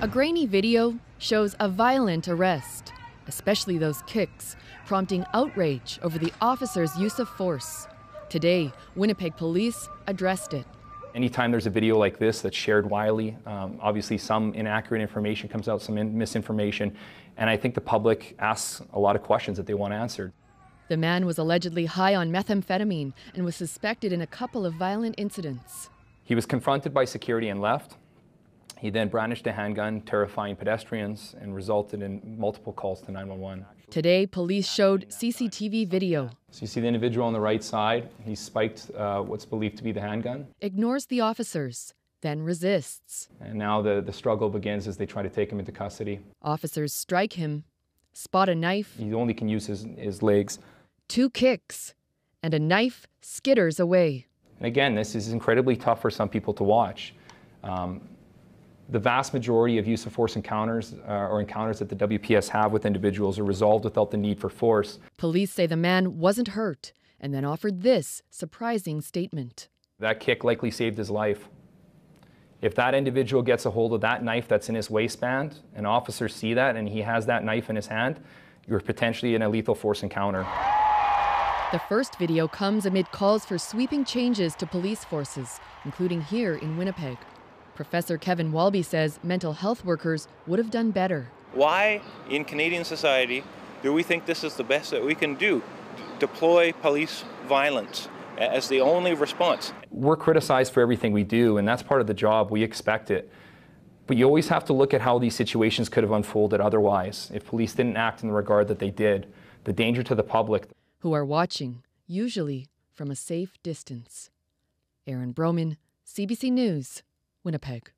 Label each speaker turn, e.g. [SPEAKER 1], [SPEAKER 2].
[SPEAKER 1] A grainy video shows a violent arrest, especially those kicks, prompting outrage over the officer's use of force. Today, Winnipeg police addressed it.
[SPEAKER 2] Anytime there's a video like this that's shared widely, obviously some inaccurate information comes out, some misinformation, and I think the public asks a lot of questions that they want answered.
[SPEAKER 1] The man was allegedly high on methamphetamine and was suspected in a couple of violent incidents.
[SPEAKER 2] He was confronted by security and left. He then brandished a handgun, terrifying pedestrians, and resulted in multiple calls to 911.
[SPEAKER 1] Today, police showed CCTV video.
[SPEAKER 2] So you see the individual on the right side. He spiked what's believed to be the handgun.
[SPEAKER 1] Ignores the officers, then resists.
[SPEAKER 2] And now the struggle begins as they try to take him into custody.
[SPEAKER 1] Officers strike him, spot a knife.
[SPEAKER 2] He only can use his legs.
[SPEAKER 1] 2 kicks, and a knife skitters away.
[SPEAKER 2] And again, this is incredibly tough for some people to watch. The vast majority of use of force encounters or encounters that the WPS have with individuals are resolved without the need for force.
[SPEAKER 1] Police say the man wasn't hurt and then offered this surprising statement.
[SPEAKER 2] That kick likely saved his life. If that individual gets a hold of that knife that's in his waistband and officers see that and he has that knife in his hand, you're potentially in a lethal force encounter.
[SPEAKER 1] The first video comes amid calls for sweeping changes to police forces, including here in Winnipeg. Professor Kevin Walby says mental health workers would have done better.
[SPEAKER 3] Why, in Canadian society, do we think this is the best that we can do? Deploy police violence as the only response.
[SPEAKER 2] We're criticized for everything we do, and that's part of the job. We expect it. But you always have to look at how these situations could have unfolded otherwise if police didn't act in the regard that they did. The danger to the public.
[SPEAKER 1] Who are watching, usually from a safe distance. Aaron Broman, CBC News, Winnipeg.